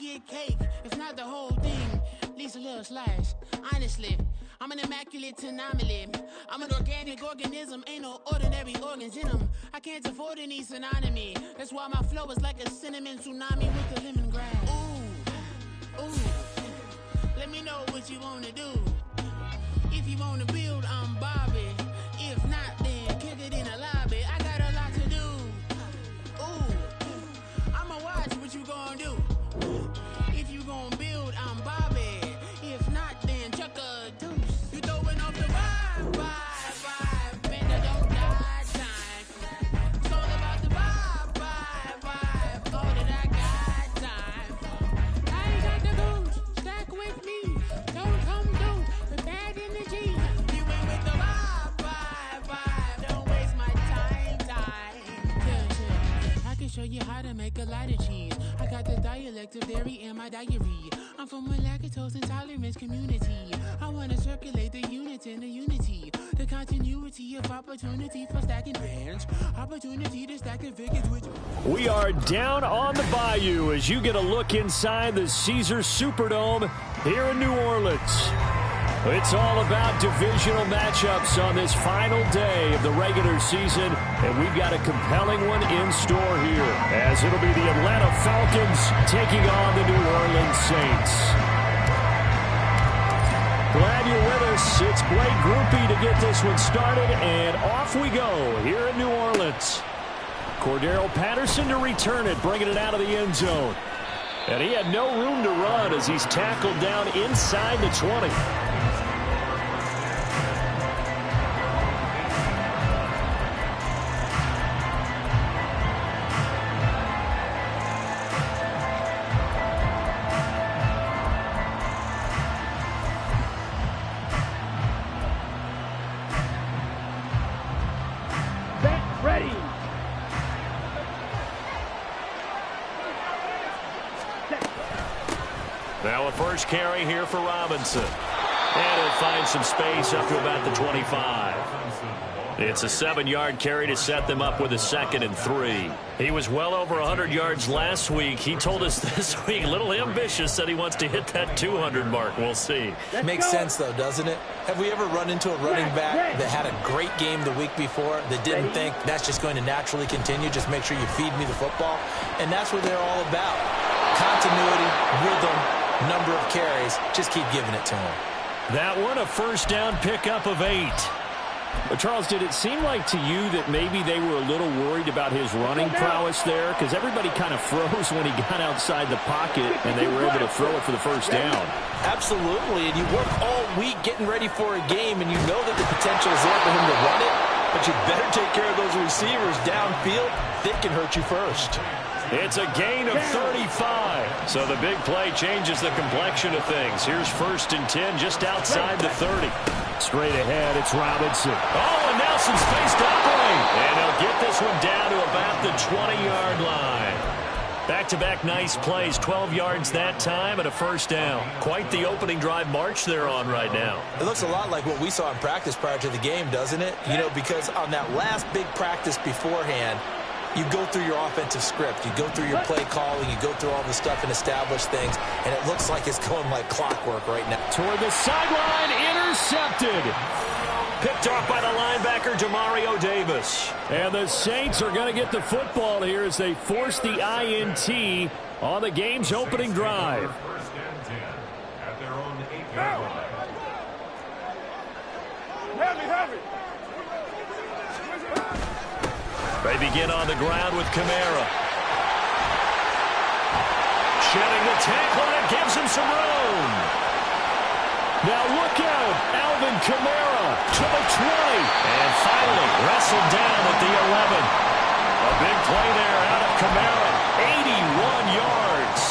get cake, if not the whole thing, at least a little slice. Honestly, I'm an immaculate anomaly. I'm an organic organism, ain't no ordinary organs in them. I can't afford any synonymy. That's why my flow is like a cinnamon tsunami with the lemongrass. Ooh, ooh. Let me know what you wanna do. If you wanna build, I'm Bobby. If not, then kick it in the lobby. I got a lot to do. Ooh, I'ma watch what you gonna do. If you gonna build, I'm Bobby. If not, then chuck a deuce. You throwing off the vibe, bend the don't die time. It's all about the vibe, all that I got time. I ain't got the goose, stack with me. Don't come through with bad energy. You ain't with the vibe, don't waste my time. I can show you how to make a lot of cheese. I got the dialect of dairy in my diary. I'm from a lactose intolerance community. I want to circulate the units in the unity. The continuity of opportunity for stacking bands. Opportunity to stack the figures which... We are down on the bayou as you get a look inside the Caesars Superdome here in New Orleans. It's all about divisional matchups on this final day of the regular season, and we've got a compelling one in store here, as it'll be the Atlanta Falcons taking on the New Orleans Saints. Glad you're with us. It's Blake Groupie to get this one started, and off we go here in New Orleans. Cordero Patterson to return it, bringing it out of the end zone. And he had no room to run as he's tackled down inside the 20. Now a first carry here for Robinson. And he'll find some space up to about the 25. It's a 7-yard carry to set them up with a 2nd and 3. He was well over 100 yards last week. He told us this week, a little ambitious, said he wants to hit that 200 mark. We'll see. Makes sense, though, doesn't it? Have we ever run into a running back that had a great game the week before that didn't think that's just going to naturally continue? Just make sure you feed me the football. And that's what they're all about. Continuity, rhythm, number of carries. Just keep giving it to him. That one, a first down pickup of 8. But Charles, did it seem like to you that maybe they were a little worried about his running prowess there? Because everybody kind of froze when he got outside the pocket, and they were able to throw it for the first down. Absolutely, and you work all week getting ready for a game, and you know that the potential is there for him to run it, but you better take care of those receivers downfield. They can hurt you first. It's a gain of 35. So the big play changes the complexion of things. Here's 1st and 10 just outside the 30. Straight ahead, it's Robinson. Oh, and Nelson's faced upright. And he'll get this one down to about the 20-yard line. Back-to-back nice plays, 12 yards that time and a first down. Quite the opening drive march they're on right now. It looks a lot like what we saw in practice prior to the game, doesn't it? You know, because on that last big practice beforehand, you go through your offensive script. You go through your play calling. You go through all the stuff and establish things. And it looks like it's going like clockwork right now. Toward the sideline, intercepted. Picked off by the linebacker, Demario Davis. And the Saints are going to get the football here as they force the INT on the game's opening drive. First and 10 at their own 8-yard line. Heavy. They begin on the ground with Kamara. Shedding the tackle, and it gives him some room. Now look out, Alvin Kamara to the 20. And finally wrestled down at the 11. A big play there out of Kamara. 81 yards.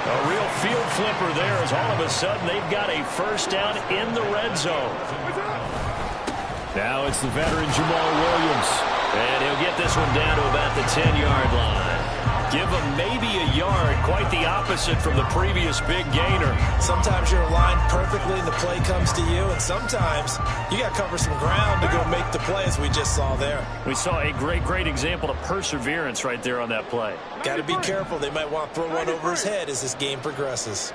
A real field flipper there as all of a sudden they've got a first down in the red zone. Now it's the veteran Jamal Williams. And he'll get this one down to about the 10-yard line. Give them maybe a yard, quite the opposite from the previous big gainer. Sometimes you're aligned perfectly and the play comes to you, and sometimes you got to cover some ground to go make the play, as we just saw there. We saw a great example of perseverance right there on that play. Got to be careful. They might want to throw one over his head as this game progresses.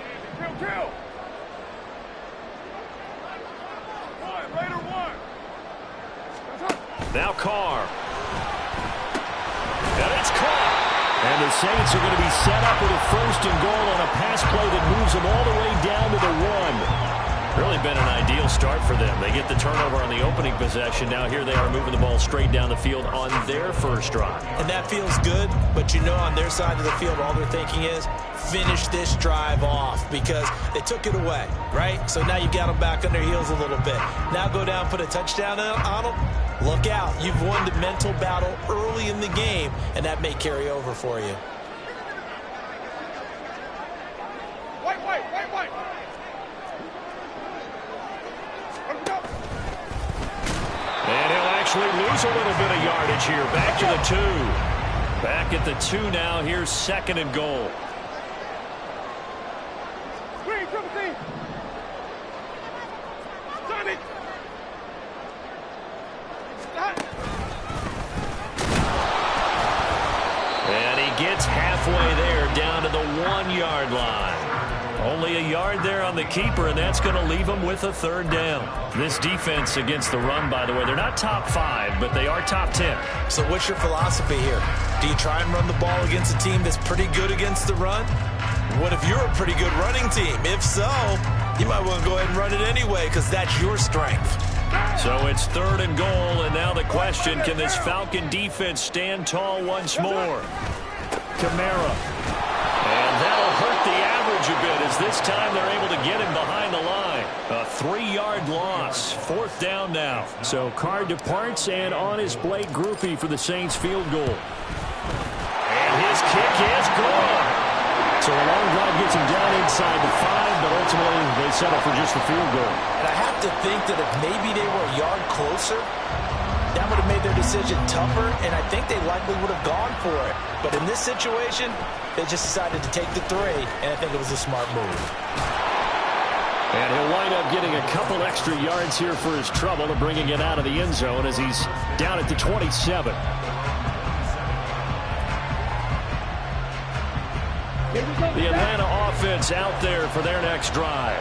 Now Carr. And it's caught. And the Saints are going to be set up with a 1st and goal on a pass play that moves them all the way down to the 1. Really been an ideal start for them. They get the turnover on the opening possession. Now here they are moving the ball straight down the field on their first drive. And that feels good, but you know on their side of the field all they're thinking is finish this drive off because they took it away, right? So now you got them back on their heels a little bit. Now go down, put a touchdown on them. Look out. You've won the mental battle early in the game, and that may carry over for you. And he'll actually lose a little bit of yardage here. Back to the 2. Back at the 2 now. Here's 2nd and goal. And he gets halfway there down to the 1-yard line. Only a yard there on the keeper, and that's going to leave him with a 3rd down. This defense against the run, by the way, they're not top 5, but they are top 10. So what's your philosophy here? Do you try and run the ball against a team that's pretty good against the run? What if you're a pretty good running team? If so, you might want to go ahead and run it anyway because that's your strength. So it's 3rd and goal, and now the question, can this Falcon defense stand tall once more? Kamara. And that'll hurt the average a bit as this time they're able to get him behind the line. A 3-yard loss. 4th down now. So Carr departs, and on his Blake Grupe for the Saints field goal. And his kick is gone. So a long drive gets him down inside the 5, but ultimately they settle for just the field goal. And I have to think that if maybe they were a yard closer, that would have made their decision tougher, and I think they likely would have gone for it. But in this situation, they just decided to take the 3, and I think it was a smart move. And he'll wind up getting a couple extra yards here for his trouble to bringing it out of the end zone as he's down at the 27. The Atlanta offense out there for their next drive.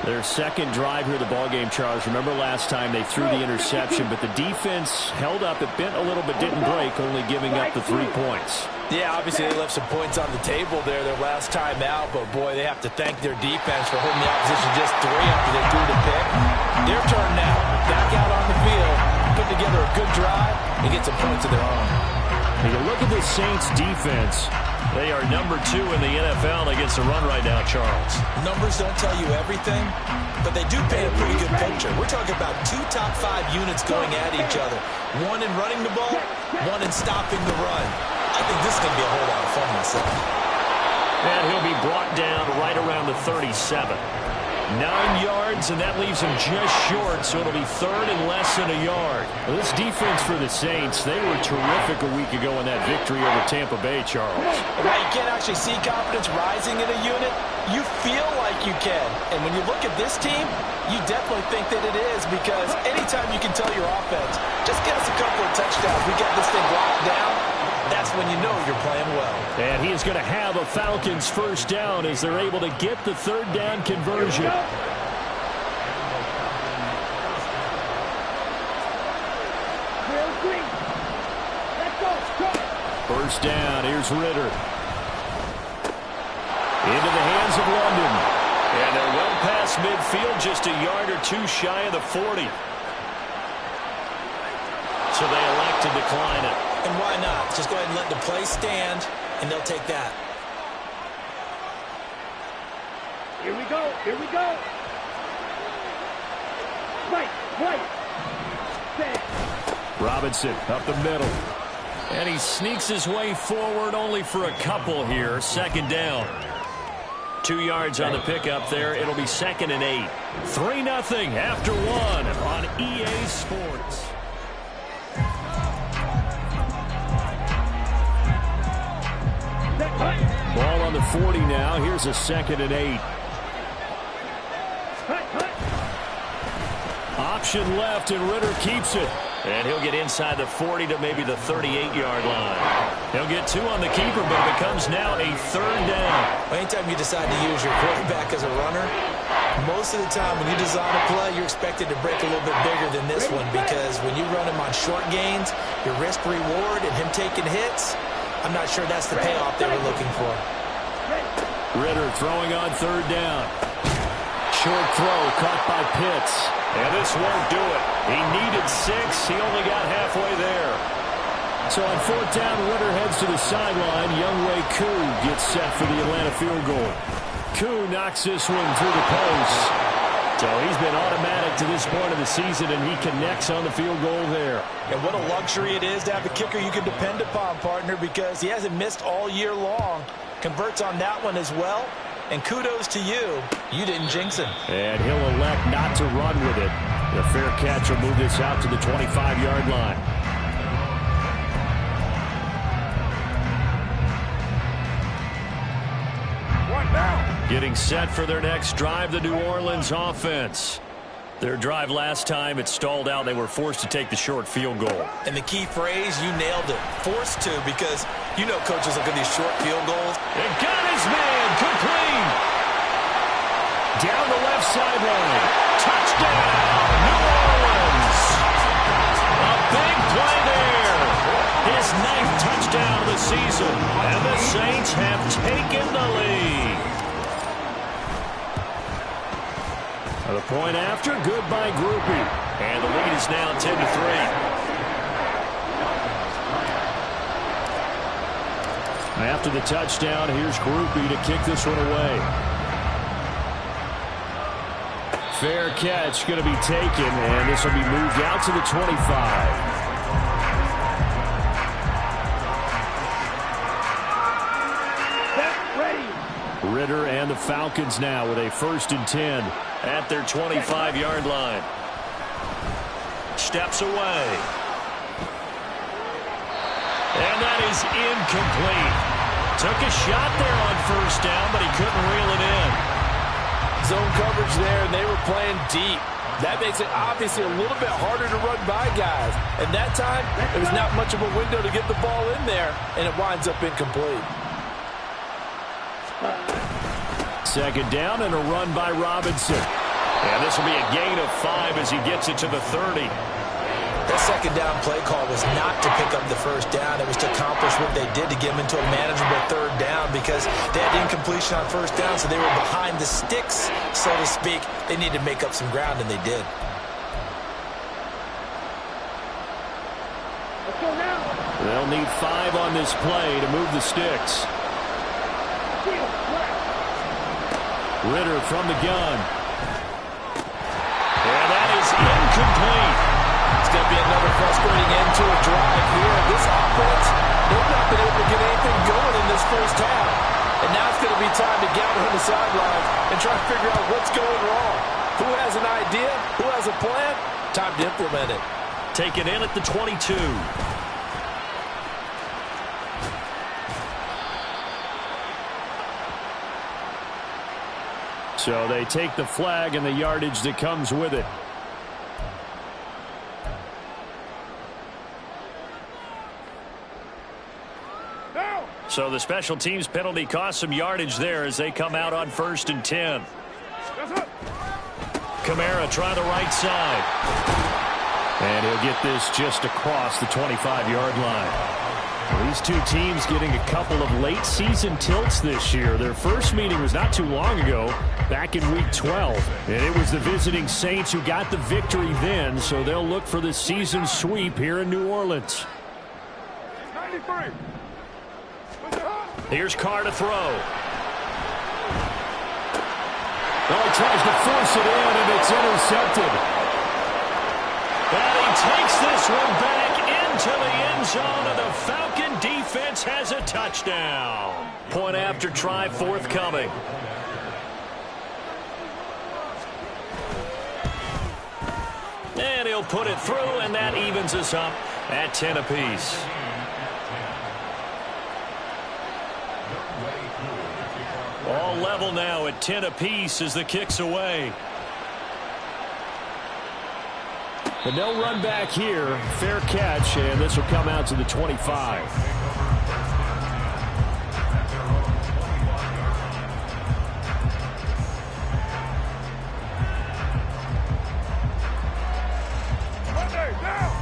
Their 2nd drive here of the ballgame, Charles. Remember last time they threw the interception, but the defense held up. It bent a little but didn't break, only giving up the 3 points. Yeah, obviously they left some points on the table there their last time out, but boy, they have to thank their defense for holding the opposition just 3 after they threw the pick. Their turn now. Back out on the field, put together a good drive, and get some points of their own. When you look at the Saints defense, they are number 2 in the NFL against the run right now, Charles. Numbers don't tell you everything, but they do paint a pretty good picture. We're talking about 2 top 5 units going at each other. 1 in running the ball, 1 in stopping the run. I think this is going to be a whole lot of fun myself. And he'll be brought down right around the 37. 9 yards, and that leaves him just short, so it'll be 3rd and less than a yard. Well, this defense for the Saints, they were terrific a week ago in that victory over Tampa Bay, Charles. Right, you can't actually see confidence rising in a unit. You feel like you can. And when you look at this team, you definitely think that it is because anytime you can tell your offense, just get us a couple of touchdowns, we got this thing locked down, that's when you know you're playing well. And he is going to have a Falcons 1st down as they're able to get the 3rd down conversion. First down, here's Ritter. Into the hands of London. And they're well past midfield, just a yard or 2 shy of the 40. So they elect to decline it. And why not? Just go ahead and let the play stand, and they'll take that. Here we go. Here we go. Right. Robinson up the middle. And he sneaks his way forward only for a couple here. 2nd down. 2 yards on the pickup there. It'll be 2nd and 8. 3-0 after 1 on EA Sports. on the 40 now. Here's a 2nd and 8. Option left, and Ritter keeps it. And he'll get inside the 40 to maybe the 38-yard line. He'll get 2 on the keeper, but it becomes now a 3rd down. Anytime you decide to use your quarterback as a runner, most of the time when you design a play, you're expected to break a little bit bigger than this one, because when you run him on short gains, your risk-reward and him taking hits, I'm not sure that's the payoff they were looking for. Ritter throwing on 3rd down. Short throw caught by Pitts. And this won't do it. He needed 6. He only got halfway there. So on 4th down, Ritter heads to the sideline. Younghoe Koo gets set for the Atlanta field goal. Koo knocks this one through the post. So he's been automatic to this point of the season, and he connects on the field goal there. And what a luxury it is to have a kicker you can depend upon, partner, because he hasn't missed all year long. Converts on that one as well. And kudos to you. You didn't jinx him. And he'll elect not to run with it. The fair catch will move this out to the 25-yard line. Getting set for their next drive, the New Orleans offense. Their drive last time, it stalled out. They were forced to take the short field goal. And the key phrase, you nailed it. Forced to, because you know coaches look at these short field goals. And got his man complete. Down the left sideline. Touchdown, New Orleans. A big play there. His 9th touchdown of the season. And the Saints have taken the lead. The point after, good by Groupie. And the lead is now 10-3. After the touchdown, here's Groupie to kick this one away. Fair catch going to be taken, and this will be moved out to the 25. Ritter and the Falcons now with a 1st and 10 at their 25-yard line. Steps away. And that is incomplete. Took a shot there on 1st down, but he couldn't reel it in. Zone coverage there, and they were playing deep. That makes it obviously a little bit harder to run by guys. And that time, it was not much of a window to get the ball in there, and it winds up incomplete. 2nd down and a run by Robinson. And this will be a gain of 5 as he gets it to the 30. That 2nd down play call was not to pick up the 1st down. It was to accomplish what they did to get them into a manageable 3rd down, because they had incompletion on 1st down, so they were behind the sticks, so to speak. They needed to make up some ground, and they did. They'll need 5 on this play to move the sticks. Ritter from the gun. And that is incomplete. It's going to be another frustrating end to a drive here. This offense, they've not been able to get anything going in this 1st half. And now it's going to be time to gather on the sidelines and try to figure out what's going wrong. Who has an idea? Who has a plan? Time to implement it. Taken in at the 22. So they take the flag and the yardage that comes with it. So the special teams penalty cost some yardage there as they come out on 1st and 10. Kamara try the right side. And he'll get this just across the 25-yard line. These two teams getting a couple of late season tilts this year. Their first meeting was not too long ago, back in week 12. And it was the visiting Saints who got the victory then, so they'll look for the season sweep here in New Orleans. 93. Here's Carr to throw. Oh, he tries to force it in, and it's intercepted. And he takes this one back into the end zone, and the Falcon defense has a touchdown. Point after try forthcoming. And he'll put it through, and that evens us up at 10 apiece. All level now at 10 apiece as the kick's away. But no run back here. Fair catch, and this will come out to the 25.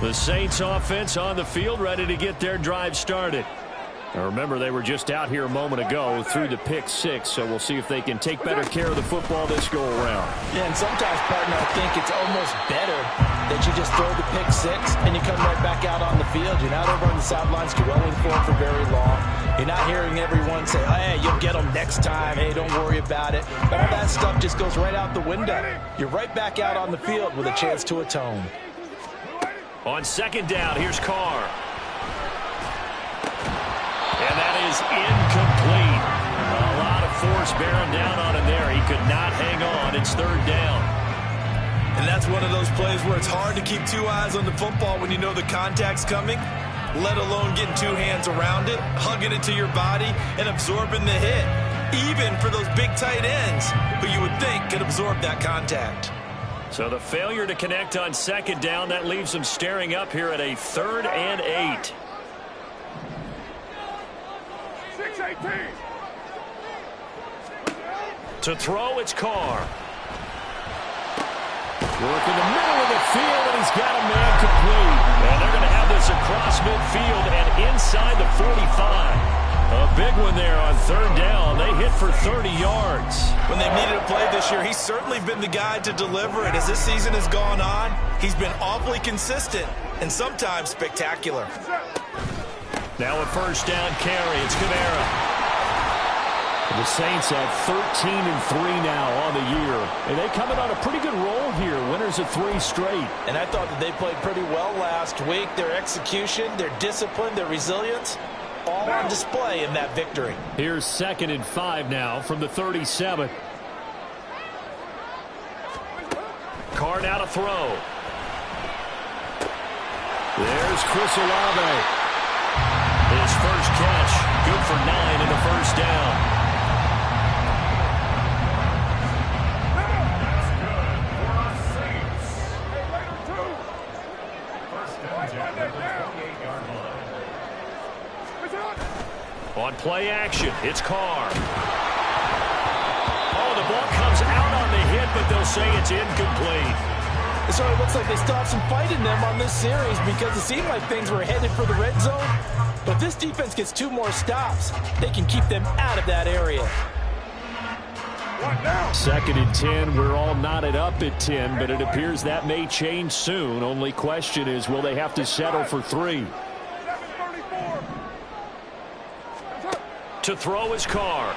The Saints offense on the field, ready to get their drive started. Now remember, they were just out here a moment ago through the pick 6, so we'll see if they can take better care of the football this go-around. Yeah, and sometimes, partner, I think it's almost better that you just throw the pick 6 and you come right back out on the field. You're not over on the sidelines dwelling for very long. You're not hearing everyone say, oh, hey, you'll get them next time. Hey, don't worry about it. All that stuff just goes right out the window. You're right back out on the field with a chance to atone. On second down, here's Carr. And that is incomplete. A lot of force bearing down on him there. He could not hang on. It's third down. And that's one of those plays where it's hard to keep two eyes on the football when you know the contact's coming, let alone getting two hands around it, hugging it to your body, and absorbing the hit, even for those big tight ends who you would think could absorb that contact. So the failure to connect on second down, that leaves them staring up here at a 3rd and 8. 6-18. To throw, it's Carr. Work in the middle of the field, and he's got a man complete. And they're going to have this across midfield and inside the 45. A big one there on third down. They hit for 30 yards. When they've needed a play this year, he's certainly been the guy to deliver it. As this season has gone on, he's been awfully consistent and sometimes spectacular. Now a first down carry. It's Kamara. The Saints have 13-3 now on the year. And they come in on a pretty good roll here. Winners of 3 straight. And I thought that they played pretty well last week. Their execution, their discipline, their resilience, all on display in that victory. Here's 2nd and 5 now from the 37. Carr now to throw. There's Chris Olave. His first catch, good for 9 in the first down. On play action, it's Carr. Oh, the ball comes out on the hit, but they'll say it's incomplete. So it looks like they stopped some fight in them on this series because it seemed like things were headed for the red zone. But this defense gets 2 more stops. They can keep them out of that area. 2nd and 10. We're all knotted up at 10, but it appears that may change soon. Only question is, will they have to settle for 3? To throw his Carr.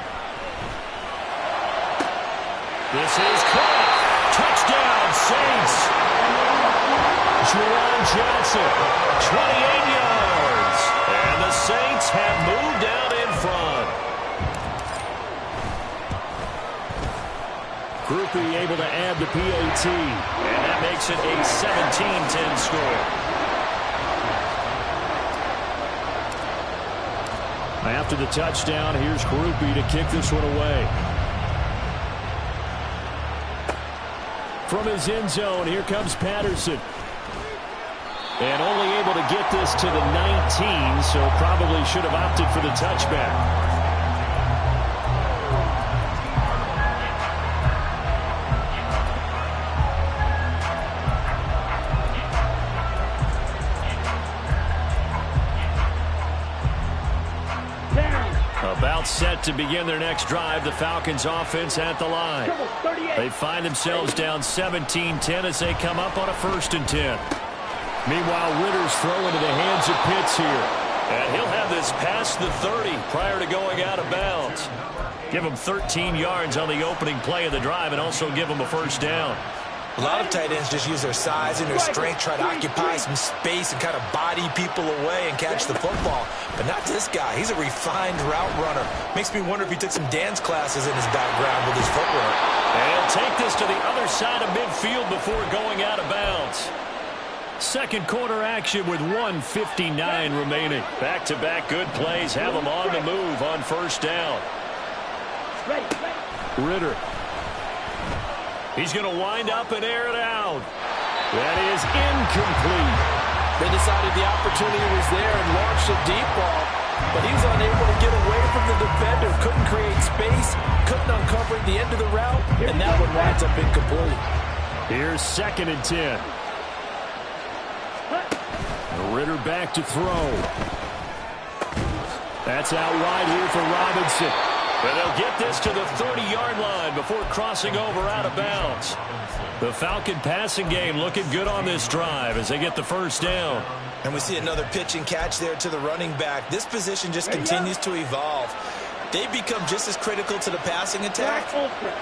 This is caught. Touchdown, Saints. Jerron Johnson, 28 yards. And the Saints have moved out in front. Groupie able to add the PAT. And that makes it a 17-10 score. After the touchdown, here's Groupie to kick this one away. From his end zone, here comes Patterson. And only able to get this to the 19, so probably should have opted for the touchback. About set to begin their next drive, the Falcons offense at the line. They find themselves down 17-10 as they come up on a 1st and 10. Meanwhile, Ritter's throw into the hands of Pitts here. And he'll have this past the 30 prior to going out of bounds. Give him 13 yards on the opening play of the drive and also give him a first down. A lot of tight ends just use their size and their strength, try to occupy some space and kind of body people away and catch the football. But not this guy. He's a refined route runner. Makes me wonder if he took some dance classes in his background with his footwork. And he'll take this to the other side of midfield before going out of bounds. Second quarter action with 1:59 remaining. Back-to-back good plays have them on the move on first down. Ritter. He's going to wind up and air it out. That is incomplete. They decided the opportunity was there and launched a deep ball, but he was unable to get away from the defender, couldn't create space, couldn't uncover the end of the route, and that one winds up incomplete. Here's 2nd and 10. Ritter back to throw. That's out wide here for Robinson. But they'll get this to the 30-yard line before crossing over out of bounds. The Falcon passing game looking good on this drive as they get the first down. And we see another pitch and catch there to the running back. This position just continues to evolve. They become just as critical to the passing attack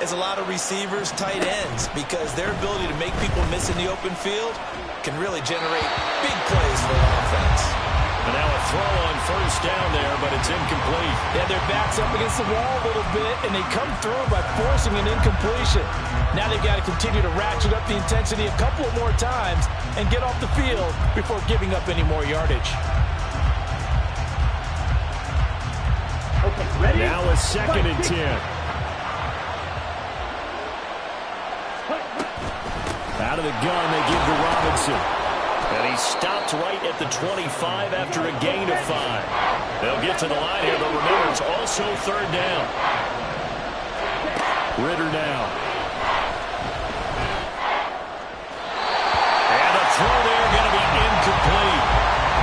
as a lot of receivers, tight ends, because their ability to make people miss in the open field can really generate big plays for the offense. And now a throw on first down there, but it's incomplete. Yeah, their back's up against the wall a little bit, and they come through by forcing an incompletion. Now they've got to continue to ratchet up the intensity a couple of more times and get off the field before giving up any more yardage. Okay, ready? Now a 2nd and 10. Out of the gun, they give to Robinson. And he stopped right at the 25 after a gain of 5. They'll get to the line here, but remember, it's also 3rd down. Ritter now. And a throw there going to be incomplete.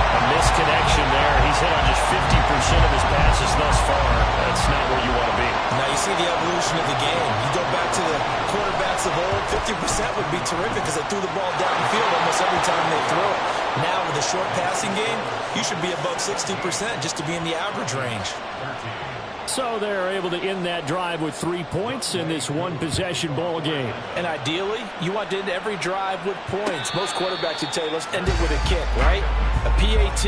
A misconnection there. He's hit on just 50% of his passes thus far. That's not where you want to be. Now you see the evolution of the game. You go back to the quarterbacks of old, 50% would be terrific because they threw the ball downfield almost every time they threw it. Now with a short passing game, you should be above 60% just to be in the average range. So they're able to end that drive with 3 points in this one-possession ball game. And ideally, you want to end every drive with points. Most quarterbacks would tell you, let's end it with a kick, right? A PAT,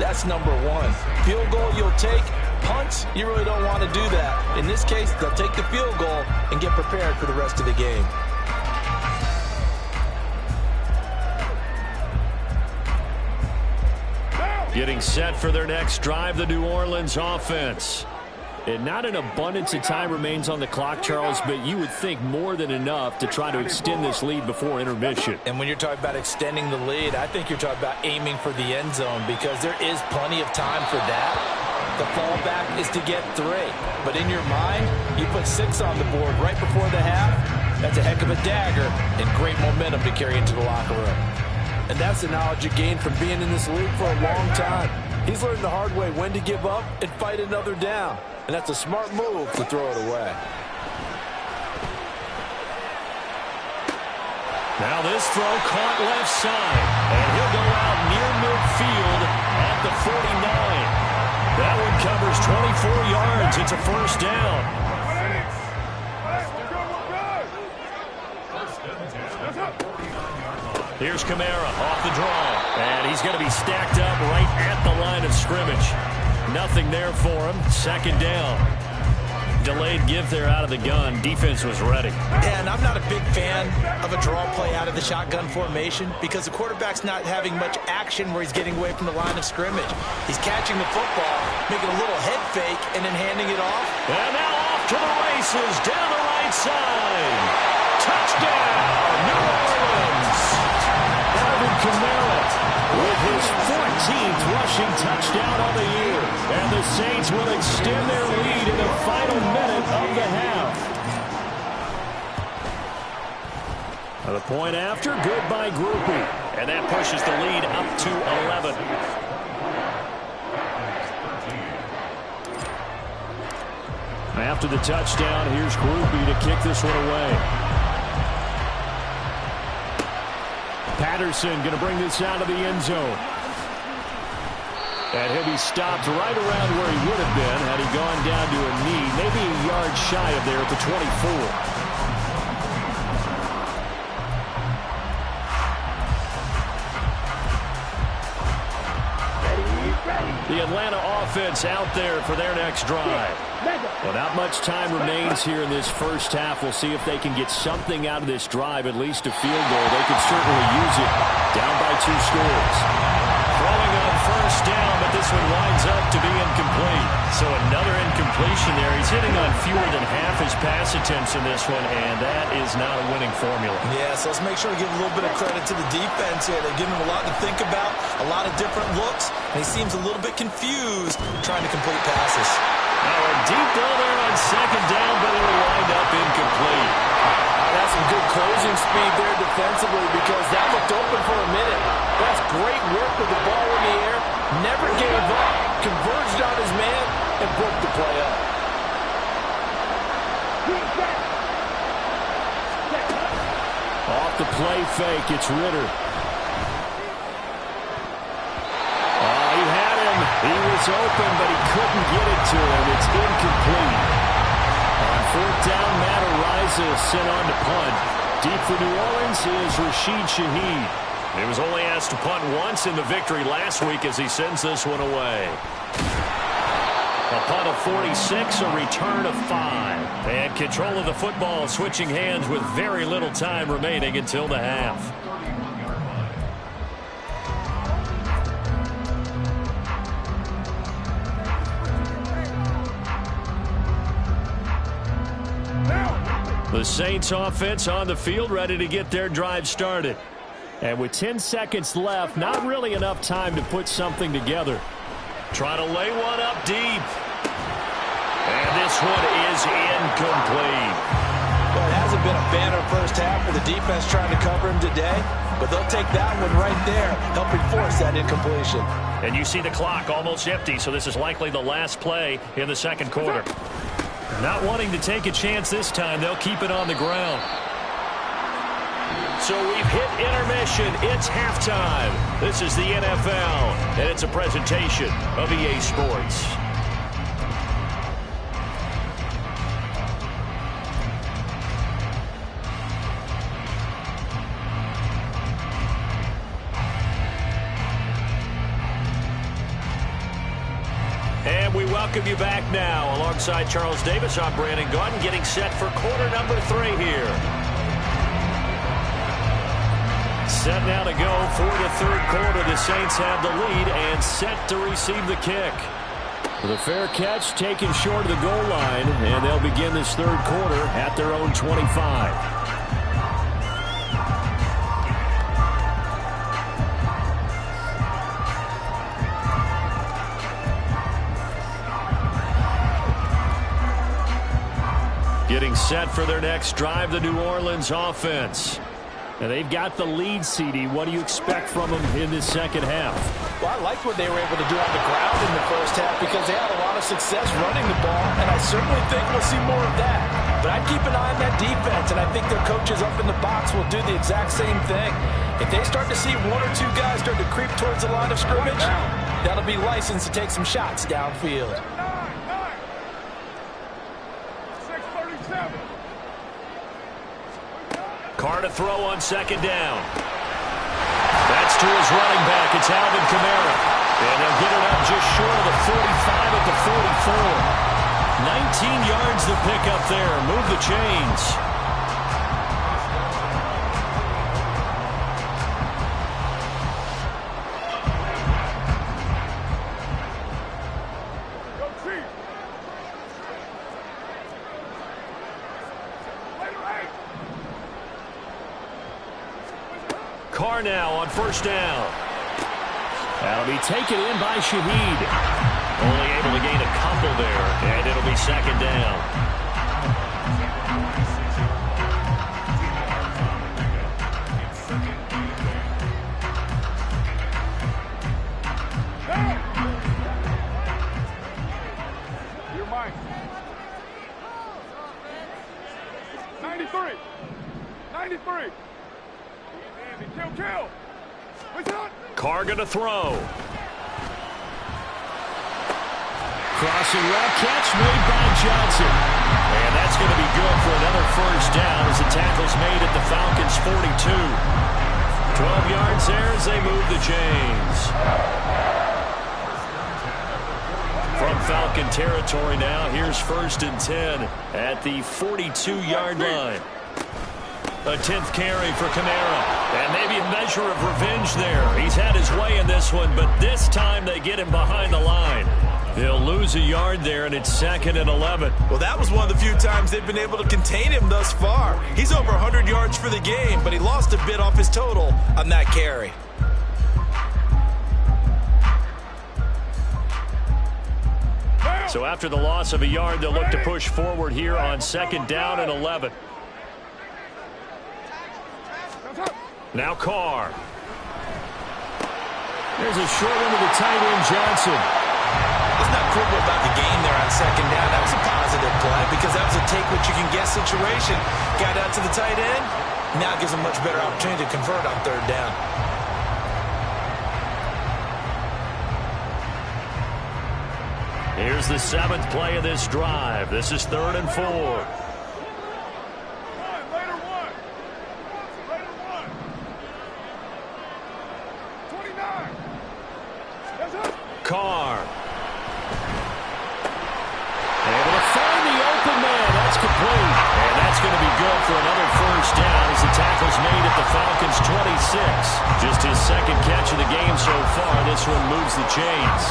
that's number 1. Field goal you'll take. Punts, you really don't want to do that. In this case, they'll take the field goal and get prepared for the rest of the game. Getting set for their next drive, the New Orleans offense. And not an abundance of time remains on the clock, Charles, but you would think more than enough to try to extend this lead before intermission. And when you're talking about extending the lead, I think you're talking about aiming for the end zone because there is plenty of time for that. The fallback is to get 3. But in your mind, you put 6 on the board right before the half. That's a heck of a dagger and great momentum to carry into the locker room. And that's the knowledge you gain from being in this league for a long time. He's learned the hard way when to give up and fight another down. And that's a smart move to throw it away. Now this throw caught left side. And he'll go out near midfield at the 49. That one covers 24 yards. It's a first down. Here's Kamara off the draw. And he's going to be stacked up right at the line of scrimmage. Nothing there for him. 2nd down. Delayed give there out of the gun. Defense was ready. And I'm not a big fan of a draw play out of the shotgun formation because the quarterback's not having much action where he's getting away from the line of scrimmage. He's catching the football, making a little head fake, and then handing it off. And now off to the races down the right side. Touchdown, New Orleans. Alvin Kamara with his 14th rushing touchdown on the year. And the Saints will extend their lead in the final minute of the half. The point after, good by Groupie. And that pushes the lead up to 11. After the touchdown, here's Groupie to kick this one away. Patterson going to bring this out of the end zone. And he'll be stopped right around where he would have been had he gone down to a knee, maybe a yard shy of there at the 24. The Atlanta offense out there for their next drive. Well, not much time remains here in this first half. We'll see if they can get something out of this drive, at least a field goal. They could certainly use it. Down by 2 scores. Throwing on first down, but this one winds up to be incomplete. So another incomplete completion there. He's hitting on fewer than half his pass attempts in this one, and that is not a winning formula. Yeah, so let's make sure we give a little bit of credit to the defense here. They're giving him a lot to think about, a lot of different looks, and he seems a little bit confused trying to complete passes. Now a deep ball there on second down, but it'll wind up incomplete. That's some good closing speed there defensively because that looked open for a minute. That's great work with the ball in the air. Never gave up, converged on his man, and broke the play up. Off the play fake, it's Ritter. Oh, he had him. He was open, but he couldn't get it to him. It's incomplete. On fourth down, Matt Araiza sent on to punt. Deep for New Orleans is Rashid Shaheed. He was only asked to punt once in the victory last week as he sends this one away. A punt of 46, a return of 5. And control of the football switching hands with very little time remaining until the half. The Saints offense on the field ready to get their drive started. And with 10 seconds left, not really enough time to put something together. Try to lay one up deep. And this one is incomplete. Well, it hasn't been a banner first half for the defense trying to cover him today, but they'll take that one right there, helping force that incompletion. And you see the clock almost empty, so this is likely the last play in the second quarter. Not wanting to take a chance this time, they'll keep it on the ground. So we've hit intermission. It's halftime. This is the NFL, and it's a presentation of EA Sports. And we welcome you back now. Alongside Charles Davis, I'm Brandon Gaudin, getting set for quarter number 3 here. Set now to go for the third quarter. The Saints have the lead and set to receive the kick. The fair catch taken short of the goal line, and they'll begin this third quarter at their own 25. Getting set for their next drive, the New Orleans offense. And they've got the lead, CD. What do you expect from them in this second half? Well, I liked what they were able to do on the ground in the first half because they had a lot of success running the ball, and I certainly think we'll see more of that. But I'd keep an eye on that defense, and I think their coaches up in the box will do the exact same thing. If they start to see one or two guys start to creep towards the line of scrimmage, that'll be licensed to take some shots downfield. Carr to throw on second down. That's to his running back. It's Alvin Kamara. And they'll get it up just short of the 45 at the 44. 19 yards to pick up there. Move the chains. Carr now on first down. That'll be taken in by Shaheed. Only able to gain a couple there, and it'll be second down. You're mine. 93. 93. Kill. Carr gonna throw. Crossing route catch made by Johnson. And that's going to be good for another first down as the tackle's made at the Falcons' 42. 12 yards there as they move the chains. From Falcon territory now, here's first and 10 at the 42-yard line. A 10th carry for Kamara. And maybe a measure of revenge there. He's had his way in this one, but this time they get him behind the line. He'll lose a yard there, and it's 2nd and 11. Well, that was one of the few times they've been able to contain him thus far. He's over 100 yards for the game, but he lost a bit off his total on that carry. So after the loss of a yard, they'll look to push forward here on 2nd down and 11. Now Carr. There's a short one to the tight end, Johnson. Let's not quibble about the game there on 2nd down. That was a positive play because that was a take-what-you-can-get situation. Got out to the tight end. Now gives him a much better opportunity to convert on 3rd down. Here's the 7th play of this drive. This is 3rd and 4. Carr. Able to find the open man. That's complete. And that's going to be good for another 1st down as the tackle's made at the Falcons' 26. Just his 2nd catch of the game so far. This one moves the chains.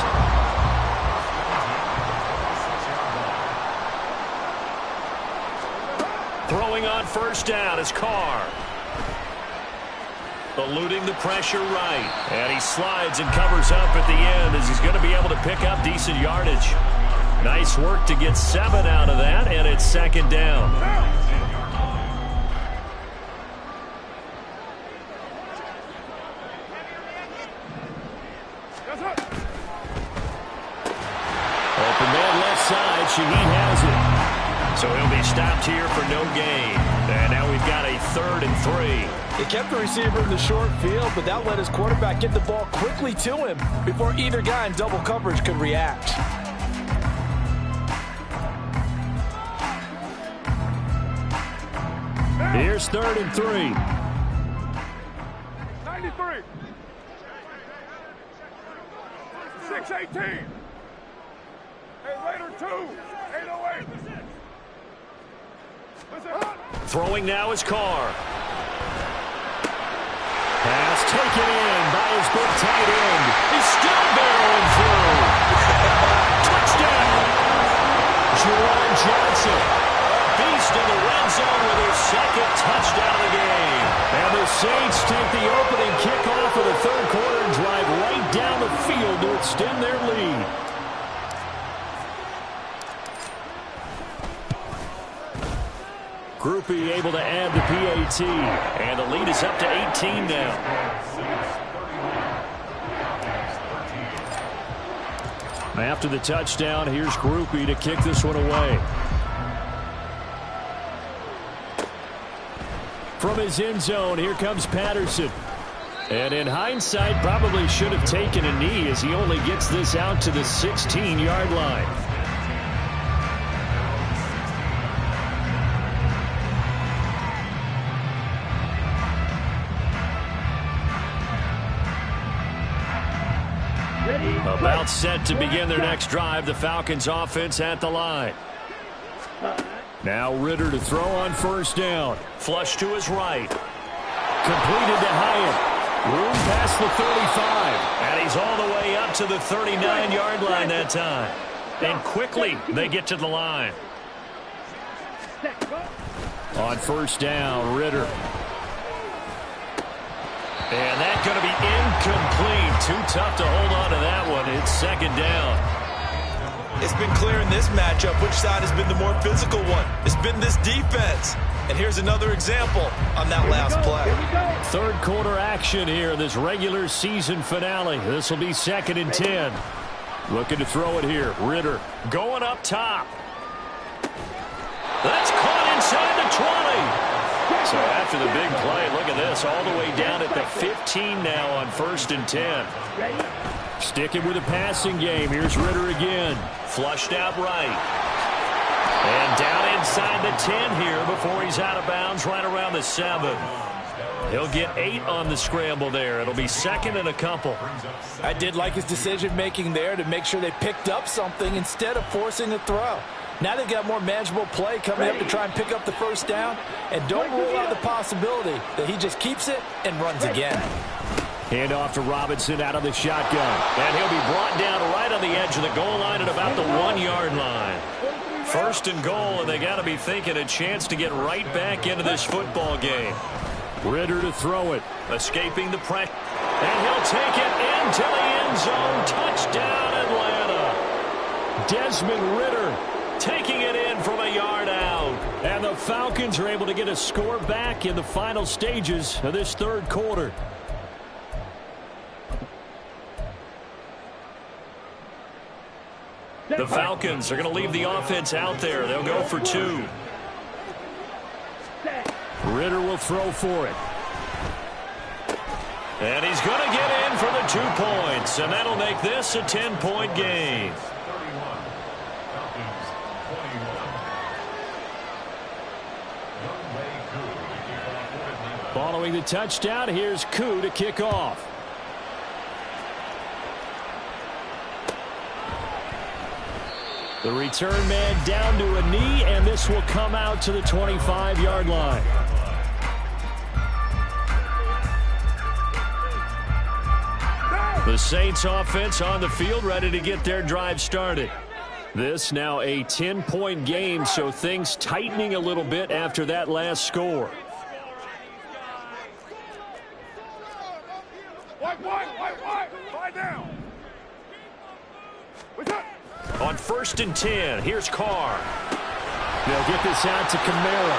Throwing on 1st down is Carr. Eluding the pressure right. And he slides and covers up at the end as he's going to be able to pick up decent yardage. Nice work to get 7 out of that, and it's 2nd down. Open man left side. Shaheed has it. So he'll be stopped here for no gain. And now we've got a 3rd and 3. He kept the receiver in the short field, but that let his quarterback get the ball quickly to him before either guy in double coverage could react. Here's 3rd and 3. 93. 618. Hey, Raider 2. 808. Throwing now is Carr. Pass taken in by his big tight end. He's still barreling through. Touchdown. Juwan Johnson. Beast in the red zone with his 2nd touchdown of the game. And the Saints take the opening kickoff of the 3rd quarter and drive right down the field to extend their lead. Groupie able to add the PAT. And the lead is up to 18 now. After the touchdown, here's Groupie to kick this one away. From his end zone, here comes Patterson. And in hindsight, probably should have taken a knee as he only gets this out to the 16-yard line. About set to begin their next drive. The Falcons offense at the line. Now Ritter to throw on 1st down. Flush to his right. Completed to Hyatt. Room past the 35. And he's all the way up to the 39-yard line that time. And quickly they get to the line. On 1st down, Ritter. And that's going to be incomplete. Too tough to hold on to that one. It's 2nd down. It's been clear in this matchup which side has been the more physical one. It's been this defense. And here's another example on that last play. 3rd quarter action here in this regular season finale. This will be 2nd and 10. Looking to throw it here. Ritter going up top. That's caught inside the 20. So after the big play, look at this, all the way down at the 15 now on 1st and 10. Sticking with the passing game. Here's Ritter again. Flushed out right. And down inside the 10 here before he's out of bounds right around the 7. He'll get 8 on the scramble there. It'll be 2nd and a couple. I did like his decision-making there to make sure they picked up something instead of forcing a throw. Now they've got more manageable play coming up to try and pick up the 1st down. And don't rule out the possibility that he just keeps it and runs again. Hand off to Robinson out of the shotgun. And he'll be brought down right on the edge of the goal line at about the 1-yard line. First and goal, and they got to be thinking a chance to get right back into this football game. Ritter to throw it. Escaping the pressure. And he'll take it into the end zone. Touchdown, Atlanta. Desmond Ritter taking it in from a yard out. And the Falcons are able to get a score back in the final stages of this third quarter. The Falcons are going to leave the offense out there. They'll go for 2. Ritter will throw for it. And he's going to get in for the 2 points. And that'll make this a 10-point game. 31. Falcons 21. Following the touchdown, here's Koo to kick off. The return man down to a knee, and this will come out to the 25-yard line. The Saints offense on the field, ready to get their drive started. This now a 10-point game, so things tightening a little bit after that last score. Lie down. On 1st and 10, here's Carr. They'll get this out to Kamara.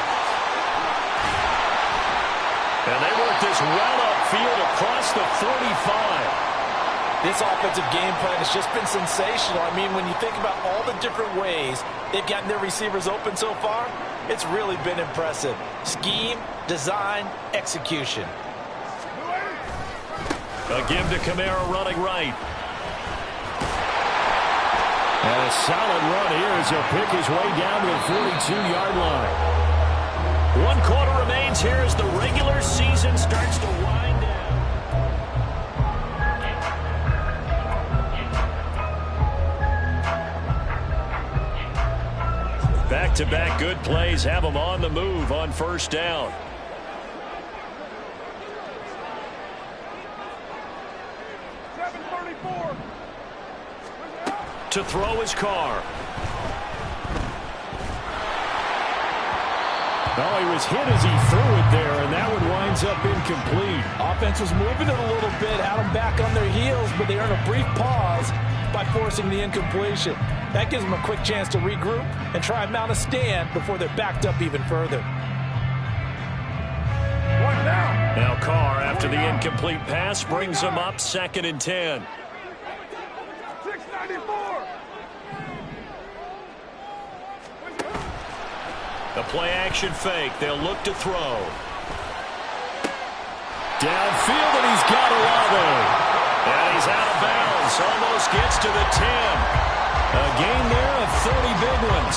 And they work this well upfield across the 45. This offensive game plan has just been sensational. I mean, when you think about all the different ways they've gotten their receivers open so far, it's really been impressive. Scheme, design, execution. A give to Kamara running right. And a solid run here as he'll pick his way down to the 42-yard line. 1 quarter remains here as the regular season starts to wind down. Back-to-back good plays have them on the move on 1st down. To throw his Carr. Oh, he was hit as he threw it there, and that one winds up incomplete. Offense was moving it a little bit, had them back on their heels, but they earned a brief pause by forcing the incompletion. That gives them a quick chance to regroup and try and mount a stand before they're backed up even further. Now Carr, after the incomplete pass, brings them up 2nd and 10. The play-action fake. They'll look to throw. Downfield, and he's got Olave. And he's out of bounds. Almost gets to the 10. A gain there of 30 big ones.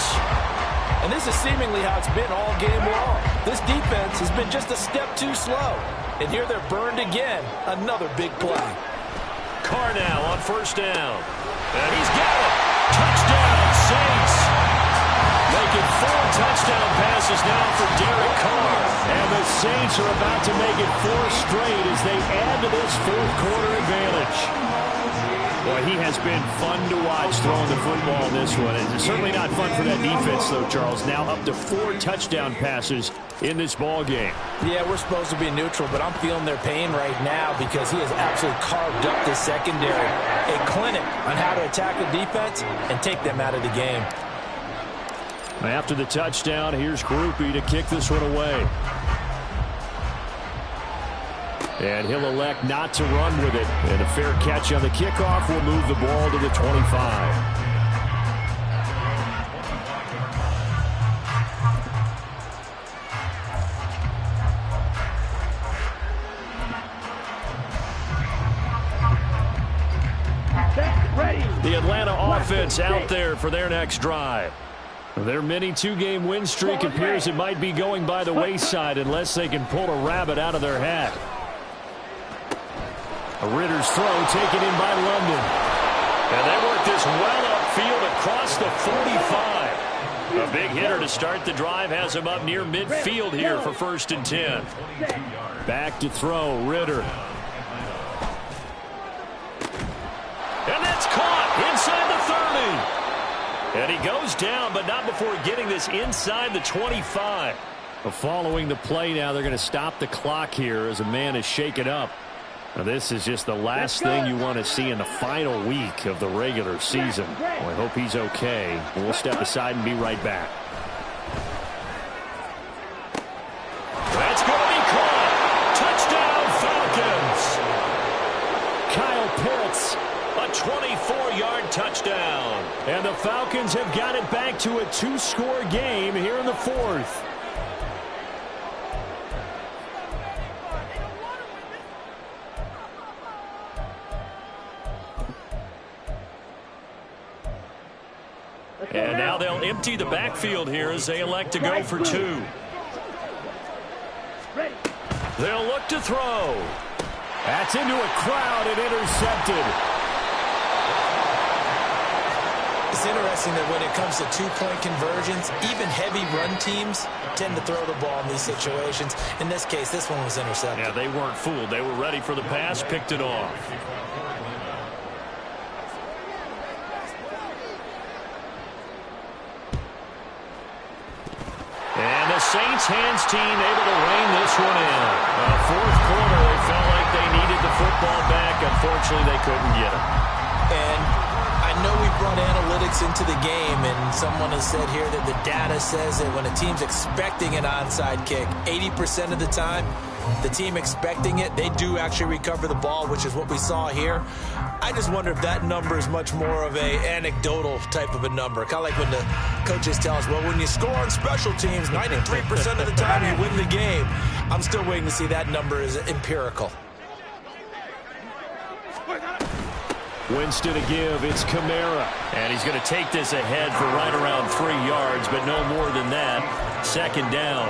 And this is seemingly how it's been all game long. This defense has been just a step too slow. And here they're burned again. Another big play. Carr now on 1st down. And he's got it. Touchdown, Saints. Making 4 touchdown passes now for Derek Carr. And the Saints are about to make it 4 straight as they add to this 4th quarter advantage. Boy, he has been fun to watch throwing the football in this one. It's certainly not fun for that defense, though, Charles. Now up to 4 touchdown passes in this ball game. Yeah, we're supposed to be neutral, but I'm feeling their pain right now because he has absolutely carved up this secondary. A clinic on how to attack the defense and take them out of the game. After the touchdown, here's Groupie to kick this one away. And he'll elect not to run with it. And a fair catch on the kickoff will move the ball to the 25. The Atlanta offense out there for their next drive. Their mini 2-game win streak appears it might be going by the wayside unless they can pull a rabbit out of their hat. A Ritter's throw taken in by London. And they work this well upfield across the 45. A big hitter to start the drive has him up near midfield here for 1st and 10. Back to throw, Ritter. And that's caught inside the 30. And he goes down, but not before getting this inside the 25. Following the play now, they're going to stop the clock here as a man is shaken up. Now, this is just the last thing you want to see in the final week of the regular season. Well, I hope he's okay. We'll step aside and be right back. That's going to be caught. Touchdown, Falcons. Kyle Pitts, a 24-yard touchdown. And the Falcons have got it back to a 2-score game here in the fourth. And now they'll empty the backfield here as they elect to go for 2. They'll look to throw. That's into a crowd and intercepted. It's interesting that when it comes to two-point conversions, even heavy run teams tend to throw the ball in these situations. In this case, this one was intercepted. Yeah, they weren't fooled. They were ready for the pass, picked it off. And the Saints hands team able to rein this one in. Fourth quarter, they felt like they needed the football back. Unfortunately, they couldn't get it. And I know we brought analytics into the game, and someone has said here that the data says that when a team's expecting an onside kick, 80% of the time, the team expecting it, they do actually recover the ball, which is what we saw here. I just wonder if that number is much more of a anecdotal type of a number. Kind of like when the coaches tell us, well, when you score on special teams, 93% of the time you win the game. I'm still waiting to see that number is empirical. Winston to give. It's Kamara. And he's going to take this ahead for right around 3 yards, but no more than that. Second down.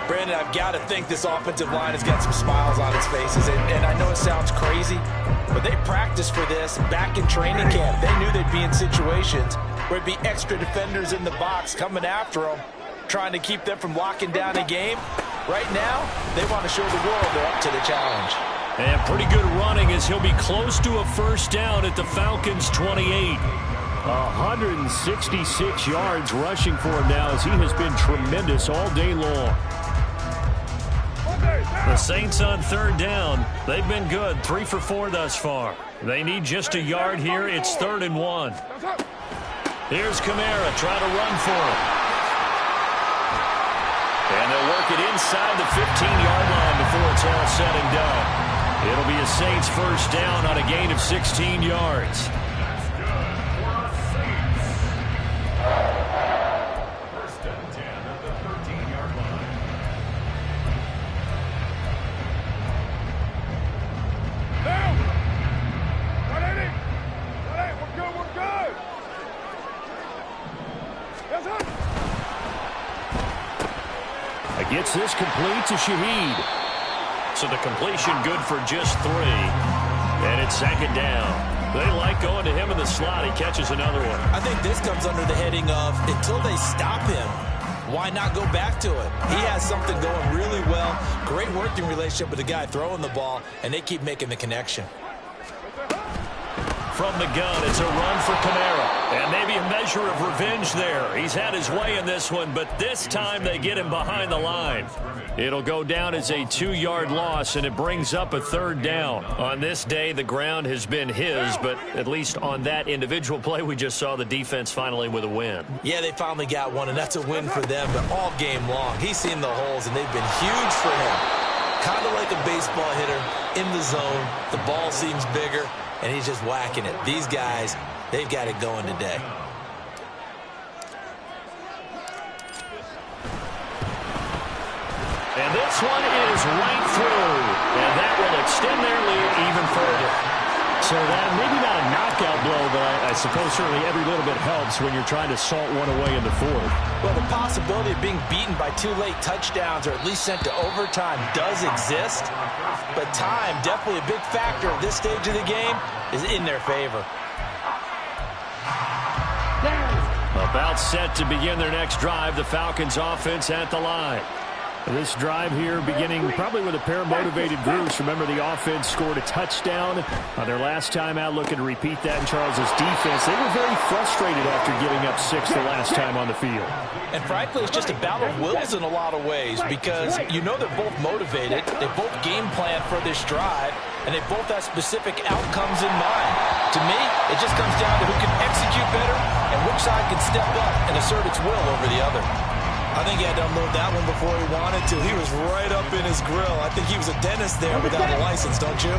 Brandon, I've got to think this offensive line has got some smiles on its faces. And I know it sounds crazy, but they practiced for this back in training camp. They knew they'd be in situations where it'd be extra defenders in the box coming after them, trying to keep them from locking down a game. Right now, they want to show the world they're up to the challenge. And pretty good running as he'll be close to a first down at the Falcons' 28. 166 yards rushing for him now as he has been tremendous all day long. The Saints on third down. They've been good. 3 for 4 thus far. They need just a yard here. It's 3rd and 1. Here's Kamara trying to run for him. And they'll work it inside the 15-yard line before it's all said and done. It'll be a Saints first down on a gain of 16 yards. First and 10 at the 13-yard line. Down! That ain't it! That ain't, we're good, we're good! Yes, sir! Gets this complete to Shaheed. So the completion good for just 3. And it's second down. They like going to him in the slot. He catches another one. I think this comes under the heading of until they stop him, why not go back to it? He has something going really well. Great working relationship with the guy throwing the ball, and they keep making the connection. From the gun, it's a run for Kamara. And maybe a measure of revenge there. He's had his way in this one, but this time they get him behind the line. It'll go down as a 2-yard loss, and it brings up a 3rd down. On this day, the ground has been his, but at least on that individual play, we just saw the defense finally with a win. Yeah, they finally got one, and that's a win for them, but all game long, he's seen the holes, and they've been huge for him. Kind of like a baseball hitter in the zone. The ball seems bigger, and he's just whacking it. These guys, they've got it going today. And this one is right through. And that will extend their lead even further. So that maybe not a knockout blow, but I suppose certainly every little bit helps when you're trying to salt one away in the fourth. Well, the possibility of being beaten by 2 late touchdowns or at least sent to overtime does exist. But time, definitely a big factor at this stage of the game, is in their favor. About set to begin their next drive, the Falcons offense at the line. This drive here beginning probably with a pair of motivated groups. Remember, the offense scored a touchdown on their last time out, looking to repeat that in Charles's defense. They were very frustrated after giving up 6 the last time on the field. And frankly, it's just a battle of wills in a lot of ways because you know they're both motivated. They both game plan for this drive, and they both have specific outcomes in mind. To me, it just comes down to who can execute better and which side can step up and assert its will over the other. I think he had to unload that one before he wanted to. He was right up in his grill. I think he was a dentist there without a license, don't you?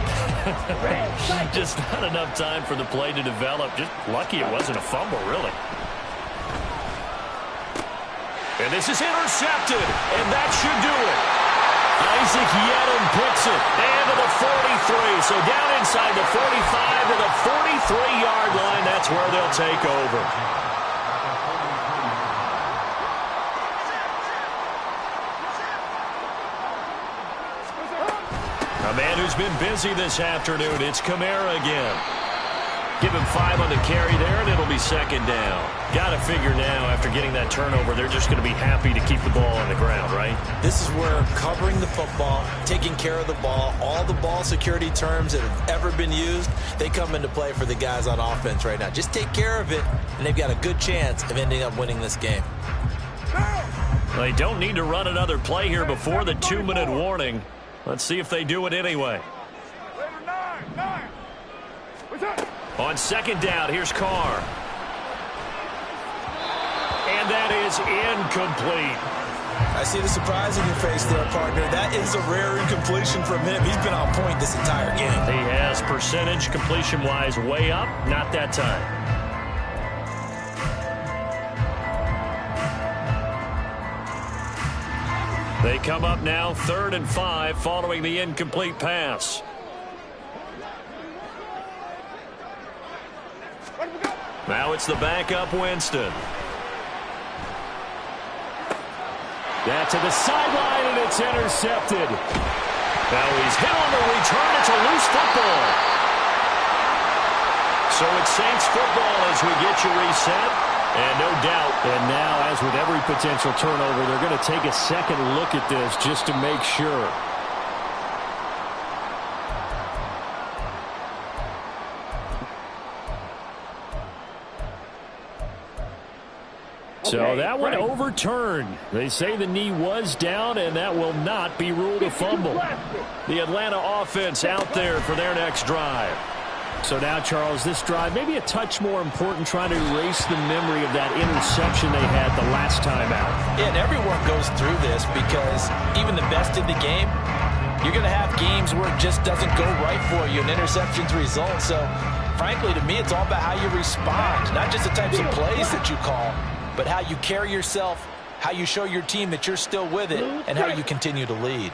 Just not enough time for the play to develop. Just lucky it wasn't a fumble, really. And this is intercepted, and that should do it. Isaac Yedem picks it, and to the 43. So down inside the 45 to the 43-yard line. That's where they'll take over. A man who's been busy this afternoon, it's Kamara again. Give him 5 on the carry there, and it'll be second down. Got to figure now, after getting that turnover, they're just going to be happy to keep the ball on the ground, right? This is where covering the football, taking care of the ball, all the ball security terms that have ever been used, they come into play for the guys on offense right now. Just take care of it, and they've got a good chance of ending up winning this game. They don't need to run another play here before the 2-minute warning. Let's see if they do it anyway. On second down, here's Carr. And that is incomplete. I see the surprise in your face there, partner. That is a rare incompletion from him. He's been on point this entire game. He has percentage completion-wise way up. Not that time. They come up now 3rd and 5 following the incomplete pass. Now it's the backup Winston. That to the sideline, and it's intercepted. Now he's hit on the return. It's a loose football. So it's Saints football as we get you reset. And no doubt, and now, as with every potential turnover, they're going to take a second look at this just to make sure. So that one overturned. They say the knee was down, and that will not be ruled a fumble. The Atlanta offense out there for their next drive. So now, Charles, this drive maybe a touch more important, trying to erase the memory of that interception they had the last time out. Yeah, and everyone goes through this because even the best in the game, you're going to have games where it just doesn't go right for you and interceptions result. So, frankly, to me, it's all about how you respond, not just the types of plays that you call, but how you carry yourself, how you show your team that you're still with it, and how you continue to lead.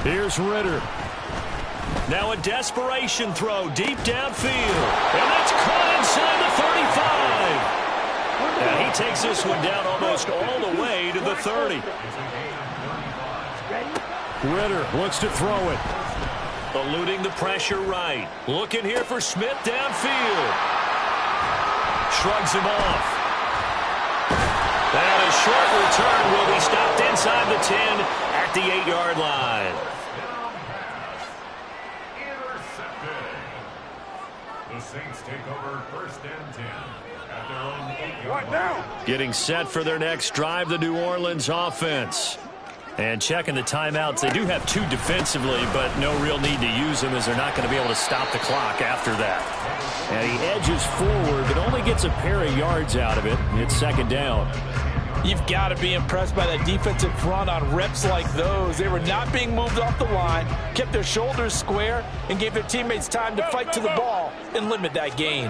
Here's Ritter. Now a desperation throw deep downfield. And that's caught inside the 35. And he takes this one down almost all the way to the 30. Ritter looks to throw it. Eluding the pressure right. Looking here for Smith downfield. Shrugs him off. And a short return will be stopped inside the 10 at the 8-yard line. The Saints take over 1st and 10 at their own 8-yard line. Getting set for their next drive, the New Orleans offense. And checking the timeouts. They do have 2 defensively, but no real need to use them as they're not going to be able to stop the clock after that. And he edges forward, but only gets a pair of yards out of it. It's second down. You've got to be impressed by that defensive front on reps like those. They were not being moved off the line, kept their shoulders square, and gave their teammates time to fight to the ball and limit that gain.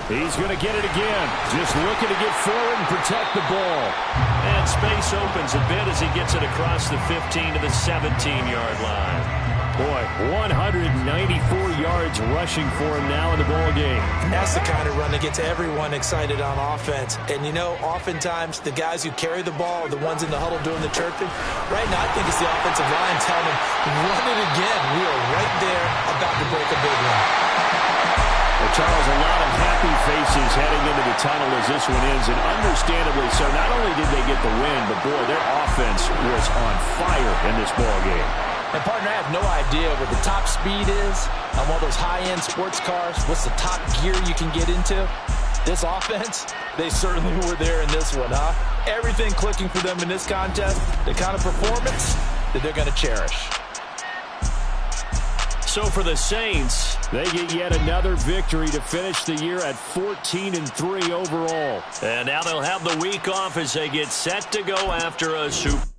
He's going to get it again. Just looking to get forward and protect the ball. And space opens a bit as he gets it across the 15 to the 17-yard line. Boy, 194 yards rushing for him now in the ball game. That's the kind of run that gets everyone excited on offense. And, you know, oftentimes the guys who carry the ball are the ones in the huddle doing the chirping. Right now, I think it's the offensive line telling them, run it again. We are right there about to break a big one. A Charles, a lot of happy faces heading into the tunnel as this one ends, and understandably so. Not only did they get the win, but, boy, their offense was on fire in this ballgame. And, partner, I have no idea what the top speed is on one of those high-end sports cars. What's the top gear you can get into? This offense, they certainly were there in this one, huh? Everything clicking for them in this contest, the kind of performance that they're going to cherish. So for the Saints, they get yet another victory to finish the year at 14-3 overall. And now they'll have the week off as they get set to go after a Super